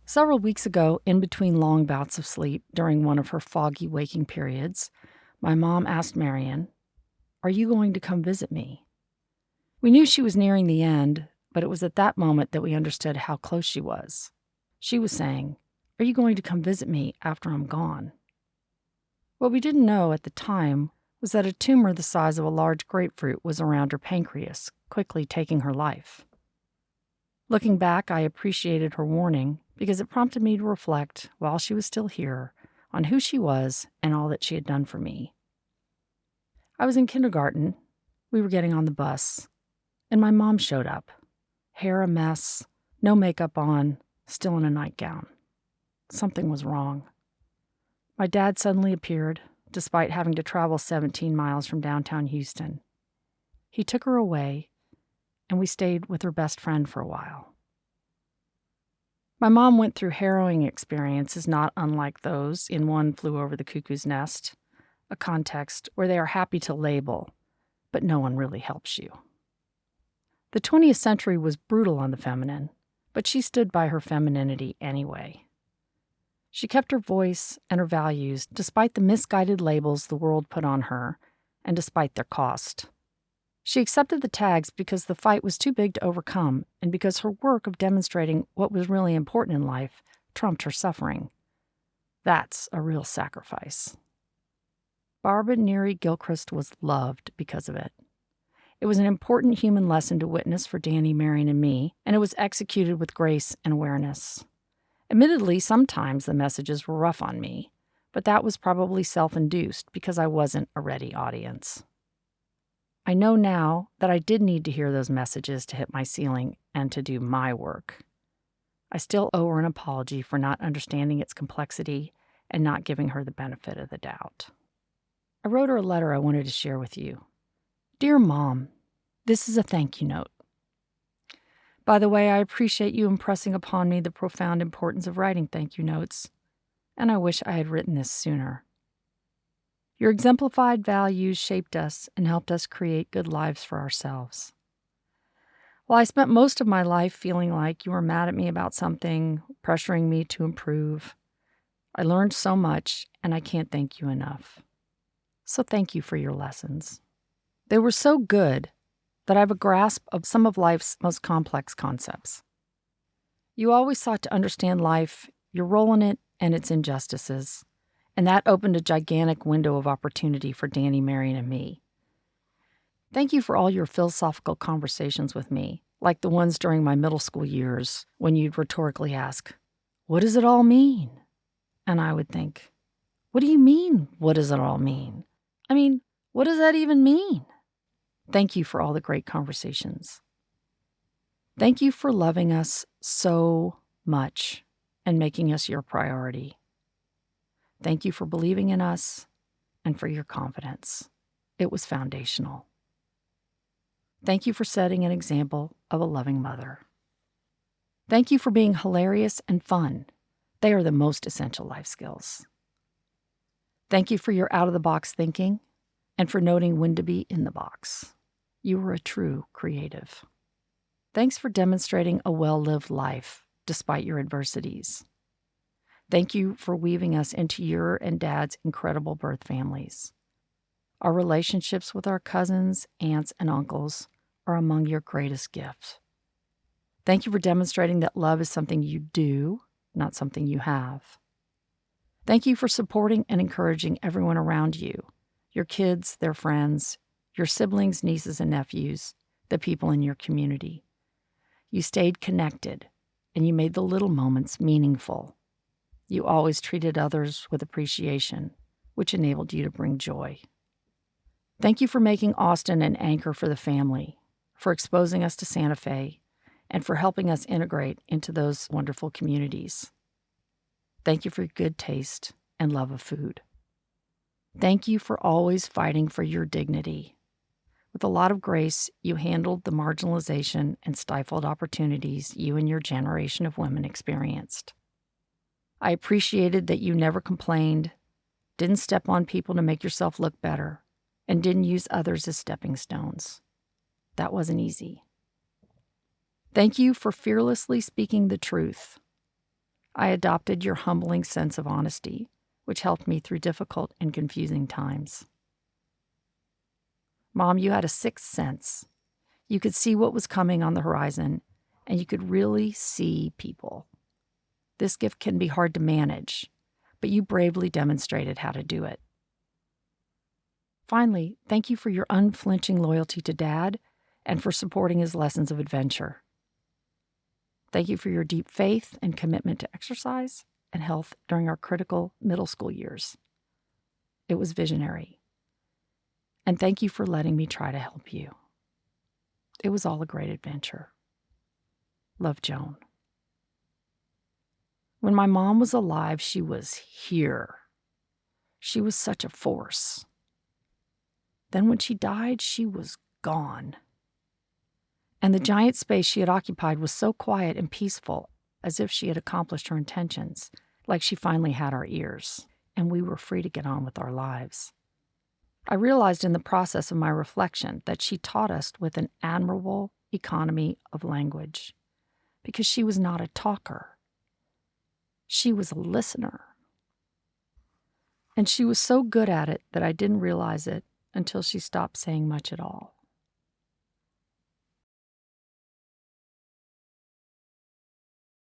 Several weeks ago, in between long bouts of sleep during one of her foggy waking periods, my mom asked Marion, "Are you going to come visit me?" We knew she was nearing the end, but it was at that moment that we understood how close she was. She was saying, "Are you going to come visit me after I'm gone?" What we didn't know at the time was that a tumor the size of a large grapefruit was around her pancreas, quickly taking her life. Looking back, I appreciated her warning because it prompted me to reflect, while she was still here, on who she was and all that she had done for me. I was in kindergarten. We were getting on the bus, and my mom showed up. Hair a mess, no makeup on, still in a nightgown. Something was wrong. My dad suddenly appeared, despite having to travel 17 miles from downtown Houston. He took her away, and we stayed with her best friend for a while. My mom went through harrowing experiences not unlike those in One Flew Over the Cuckoo's Nest, a context where they are happy to label, but no one really helps you. The 20th century was brutal on the feminine, but she stood by her femininity anyway. She kept her voice and her values despite the misguided labels the world put on her and despite their cost. She accepted the tags because the fight was too big to overcome and because her work of demonstrating what was really important in life trumped her suffering. That's a real sacrifice. Barbara Neary Gillcrist was loved because of it. It was an important human lesson to witness for Danny, Marion, and me, and it was executed with grace and awareness. Admittedly, sometimes the messages were rough on me, but that was probably self-induced because I wasn't a ready audience. I know now that I did need to hear those messages to hit my ceiling and to do my work. I still owe her an apology for not understanding its complexity and not giving her the benefit of the doubt. I wrote her a letter I wanted to share with you. Dear Mom, this is a thank you note. By the way, I appreciate you impressing upon me the profound importance of writing thank you notes, and I wish I had written this sooner. Your exemplified values shaped us and helped us create good lives for ourselves. While I spent most of my life feeling like you were mad at me about something, pressuring me to improve, I learned so much, and I can't thank you enough. So thank you for your lessons. They were so good that I have a grasp of some of life's most complex concepts. You always sought to understand life, your role in it, and its injustices, and that opened a gigantic window of opportunity for Danny, Marion, and me. Thank you for all your philosophical conversations with me, like the ones during my middle school years when you'd rhetorically ask, "What does it all mean?" And I would think, "What do you mean, what does it all mean? I mean, what does that even mean?" Thank you for all the great conversations. Thank you for loving us so much and making us your priority. Thank you for believing in us and for your confidence. It was foundational. Thank you for setting an example of a loving mother. Thank you for being hilarious and fun. They are the most essential life skills. Thank you for your out-of-the-box thinking and for noting when to be in the box. You were a true creative. Thanks for demonstrating a well-lived life despite your adversities. Thank you for weaving us into your and Dad's incredible birth families. Our relationships with our cousins, aunts, and uncles are among your greatest gifts. Thank you for demonstrating that love is something you do, not something you have. Thank you for supporting and encouraging everyone around you, your kids, their friends, your siblings, nieces, and nephews, the people in your community. You stayed connected, and you made the little moments meaningful. You always treated others with appreciation, which enabled you to bring joy. Thank you for making Austin an anchor for the family, for exposing us to Santa Fe, and for helping us integrate into those wonderful communities. Thank you for your good taste and love of food. Thank you for always fighting for your dignity. With a lot of grace, you handled the marginalization and stifled opportunities you and your generation of women experienced. I appreciated that you never complained, didn't step on people to make yourself look better, and didn't use others as stepping stones. That wasn't easy. Thank you for fearlessly speaking the truth. I adopted your humbling sense of honesty, which helped me through difficult and confusing times. Mom, you had a sixth sense. You could see what was coming on the horizon, and you could really see people. This gift can be hard to manage, but you bravely demonstrated how to do it. Finally, thank you for your unflinching loyalty to Dad and for supporting his lessons of adventure. Thank you for your deep faith and commitment to exercise and health during our critical middle school years. It was visionary. And thank you for letting me try to help you. It was all a great adventure. Love, Joan. When my mom was alive, she was here. She was such a force. Then when she died, she was gone. And the giant space she had occupied was so quiet and peaceful, as if she had accomplished her intentions, like she finally had our ears, and we were free to get on with our lives. I realized in the process of my reflection that she taught us with an admirable economy of language, because she was not a talker. She was a listener. And she was so good at it that I didn't realize it until she stopped saying much at all.